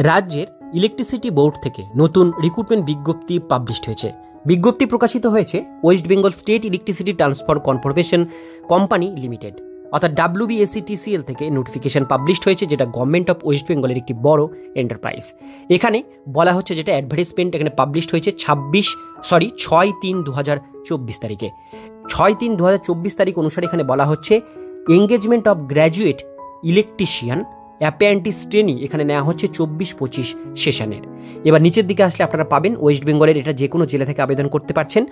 রাজ্যের electricity board থেকে নতুন রিক্রুটমেন্ট বিজ্ঞপ্তি পাবলিশড হয়েছে। বিজ্ঞপ্তি প্রকাশিত হয়েছে West Bengal state electricity transfer corporation company limited অর্থাৎ WBSETCL থেকে নোটিফিকেশন পাবলিশড হয়েছে, যেটা গভর্নমেন্ট অফ ওয়েস্ট বেঙ্গলের একটি বড় এন্টারপ্রাইজ। এখানে বলা হচ্ছে, যেটা অ্যাডভার্টাইজমেন্ট এখানে পাবলিশড হয়েছে 6/3/2024 তারিখে। 6/3/2024 তারিখ অনুসারে এখানে বলা হচ্ছে engagement of graduate electrician apprentice trainee এখানে নেওয়া হচ্ছে 24-25 সেশনের। এবার নিচের দিকে আসলে আপনারা পাবেন ওয়েস্ট বেঙ্গলের এটা যে কোনো জেলা থেকে আবেদন করতে পারছেন।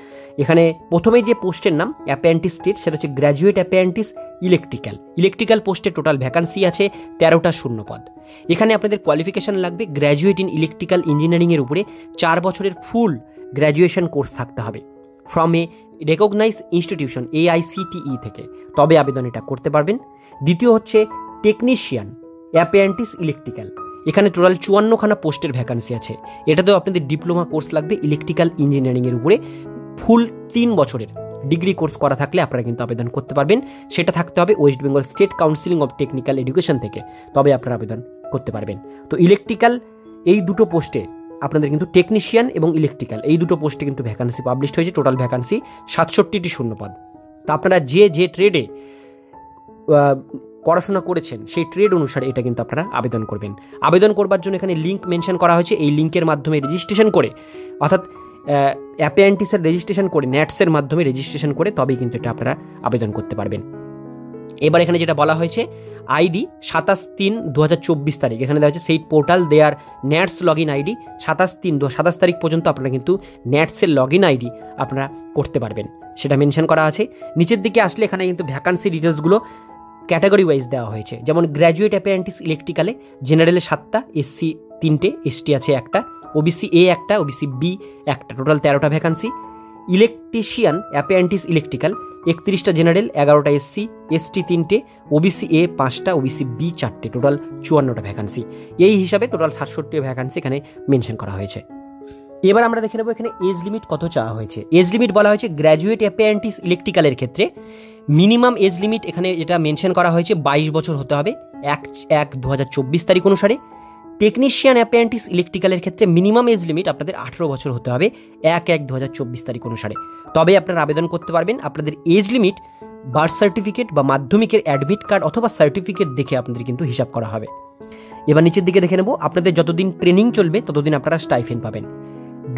এখানে প্রথমেই যে পোস্টের নাম অ্যাপ্রেন্টিস স্টেট, সেটা হচ্ছে গ্র্যাজুয়েট অ্যাপ্রেন্টিস ইলেকট্রিক্যাল পোস্টে টোটাল ভ্যাকান্সি আছে 13টা শূন্যপদ। এখানে আপনাদের কোয়ালিফিকেশান লাগবে গ্র্যাজুয়েট ইন ইলেকট্রিক্যাল ইঞ্জিনিয়ারিংয়ের উপরে 4 বছরের ফুল গ্র্যাজুয়েশন কোর্স থাকতে হবে from a recognize institution AICTE থেকে, তবে আবেদন এটা করতে পারবেন। দ্বিতীয় হচ্ছে টেকনিশিয়ান অ্যাপ্রেন্টিস ইলেকট্রিক্যাল, এখানে টোটাল 54খানা পোস্টের ভ্যাকান্সি আছে। এটাতেও আপনাদের ডিপ্লোমা কোর্স লাগবে ইলেকট্রিক্যাল ইঞ্জিনিয়ারিংয়ের উপরে ফুল 3 বছরের ডিগ্রি কোর্স করা থাকলে আপনারা কিন্তু আবেদন করতে পারবেন। সেটা থাকতে হবে West Bengal state counselling of technical education থেকে, তবে আপনারা আবেদন করতে পারবেন। তো ইলেকট্রিক্যাল এই দুটো পোস্টে আপনাদের কিন্তু টেকনিশিয়ান এবং ইলেকট্রিক্যাল এই দুটো পোস্টে কিন্তু ভ্যাকান্সি পাবলিশড হয়েছে, টোটাল ভ্যাকান্সি 67টি শূন্যপদ। তো আপনারা যে ট্রেডে পড়াশোনা করেছেন সেই ট্রেড অনুসারে এটা কিন্তু আপনারা আবেদন করবেন। আবেদন করবার জন্য এখানে লিঙ্ক মেনশন করা হয়েছে, এই লিঙ্কের মাধ্যমে রেজিস্ট্রেশন করে অর্থাৎ অ্যাপ্রেন্টিসের রেজিস্ট্রেশন করে ন্যাটসের মাধ্যমে রেজিস্ট্রেশন করে তবেই কিন্তু এটা আপনারা আবেদন করতে পারবেন। এবার এখানে যেটা বলা হয়েছে আইডি 27/3/2024 তারিখ এখানে দেওয়া হচ্ছে সেই পোর্টাল দেয়ার ন্যাটস লগ ইন আইডি 27 তারিখ পর্যন্ত আপনারা কিন্তু ন্যাটসের লগ ইন আইডি আপনারা করতে পারবেন, সেটা মেনশন করা আছে। নিচের দিকে আসলে এখানে কিন্তু ভ্যাকান্সি ডিটেলসগুলো ক্যাটাগরি ওয়াইজ দেওয়া হয়েছে, যেমন গ্র্যাজুয়েট অ্যাপ্রেন্টিস ইলেকট্রিক্যালে জেনারেলে 7টা, SC 3টে, ST আছে 1টা, OBC A 1টা, OBC B 1টা, টোটাল 13টা ভ্যাকান্সি। ইলেকট্রিশিয়ান অ্যাপ্রেন্টিস ইলেকট্রিক্যাল 31টা জেনারেল, 11টা SC, ST 3টে, OBC A 5টা, OBC B 4টে, টোটাল 54টা ভ্যাকান্সি। এই হিসাবে টোটাল 67টা ভ্যাকান্সি এখানে মেনশন করা হয়েছে। এবার আমরা দেখে নেব এখানে এজ লিমিট কত চাওয়া হয়েছে। এজ লিমিট বলা হয়েছে গ্র্যাজুয়েট অ্যাপ্রেন্টিস ইলেকট্রিক্যালের ক্ষেত্রে মিনিমাম এজ লিমিট এখানে যেটা মেনশন করা হয়েছে 22 বছর হতে হবে 1/1/2024 তারিখ অনুসারে। টেকনিশিয়ান অ্যাপ্রেন্টিস ইলেকট্রিক্যালের ক্ষেত্রে মিনিমাম এজ লিমিট আপনাদের 18 বছর হতে হবে 1/1/2024 তারিখ অনুসারে, তবে আপনারা আবেদন করতে পারবেন। আপনাদের এজ লিমিট বার্থ সার্টিফিকেট বা মাধ্যমিকের অ্যাডমিট কার্ড অথবা সার্টিফিকেট দেখে আপনাদের কিন্তু হিসাব করা হবে। এবার নিচের দিকে দেখে নেব আপনাদের যতদিন ট্রেনিং চলবে ততদিন আপনারা স্টাইফেন্ড পাবেন।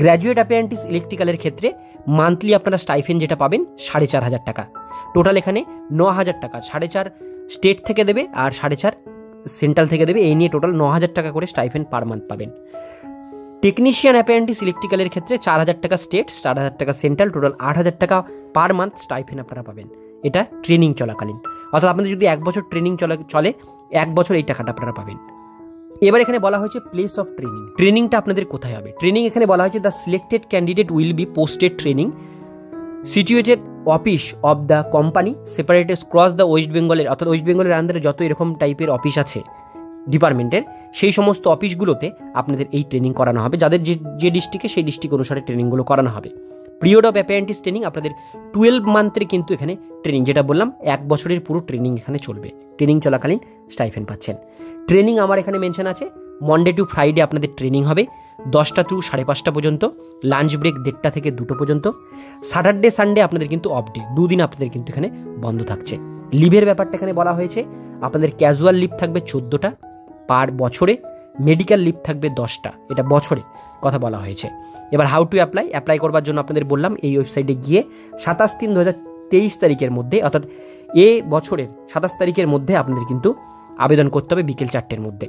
গ্র্যাজুয়েট অ্যাপ্রেন্টিস ইলেকট্রিক্যালের ক্ষেত্রে মান্থলি আপনারা স্টাইফেন্ড যেটা পাবেন 4,500 টাকা, টোটাল এখানে 9,000 টাকা, 4,500 স্টেট থেকে দেবে আর 4,500 সেন্ট্রাল থেকে দেবে, এই নিয়ে টোটাল 9,000 টাকা করে স্টাইফেন্ড পার মান্থ পাবেন। টেকনিশিয়ান অ্যাপ্রেন্টিস ইলেকট্রিক্যালের ক্ষেত্রে 4,000 টাকা স্টেট, 4,000 টাকা সেন্ট্রাল, টোটাল 8,000 টাকা পার মান্থ স্টাইফেন্ড আপনারা পাবেন, এটা ট্রেনিং চলাকালীন। অর্থাৎ আপনাদের যদি 1 বছর ট্রেনিং চলে 1 বছর এই টাকাটা আপনারা পাবেন। এবার এখানে বলা হয়েছে প্লেস অফ ট্রেনিং, ট্রেনিংটা আপনাদের কোথায় হবে। ট্রেনিং এখানে বলা হয়েছে the selected candidate will be posted training situated office of the company separated cross the West বেঙ্গলের, অর্থাৎ ওয়েস্ট বেঙ্গলের আন্ডারে যত এরকম টাইপের অফিস আছে ডিপার্টমেন্টের সেই সমস্ত অফিসগুলোতে আপনাদের এই ট্রেনিং করানো হবে, যাদের যে ডিস্ট্রিক্টে সেই ডিস্ট্রিক্ট অনুসারে ট্রেনিংগুলো করানো হবে। পিরিয়ড অফ অ্যাপ্রেন্টিস ট্রেনিং আপনাদের 12 মান্থের কিন্তু এখানে ট্রেনিং, যেটা বললাম 1 বছরের পুরো ট্রেনিং এখানে চলবে, ট্রেনিং চলাকালীন স্টাইফেন্ড পাচ্ছেন। ট্রেনিং আমার এখানে মেনশন আছে মনডে টু ফ্রাইডে আপনাদের ট্রেনিং হবে 10টা to 5:30 পর্যন্ত, লাঞ্চ ব্রেক 1:30 থেকে 2টো পর্যন্ত। স্যাটারডে সানডে আপনাদের কিন্তু অফ ডে, 2 দিন আপনাদের কিন্তু এখানে বন্ধ থাকছে। লিভের ব্যাপারটা এখানে বলা হয়েছে আপনাদের ক্যাজুয়াল লিভ থাকবে 14টা পার বছরে, মেডিকেল লিভ থাকবে 10টা, এটা বছরে কথা বলা হয়েছে। এবার হাউ টু অ্যাপ্লাই করবার জন্য আপনাদের বললাম এই ওয়েবসাইটে গিয়ে 27/3/2023 তারিখের মধ্যে, অর্থাৎ এ বছরের 27 তারিখের মধ্যে আপনাদের কিন্তু আবেদন করতে হবে বিকেল 4টের মধ্যে।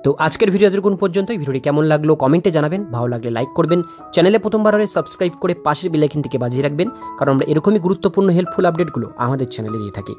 তো আজকের ভিডিও এতক্ষণ পর্যন্তই। ভিডিওটি কেমন লাগলো কমেন্টে জানাবেন, ভালো লাগলে লাইক করবেন, চ্যানেলে প্রথমবার হলে সাবস্ক্রাইব করে পাশের বেল আইকনটিকে বাজিয়ে রাখবেন, কারণ আমরা এরকমই গুরুত্বপূর্ণ হেল্পফুল আপডেটগুলো আমাদের চ্যানেলে দিয়ে থাকি।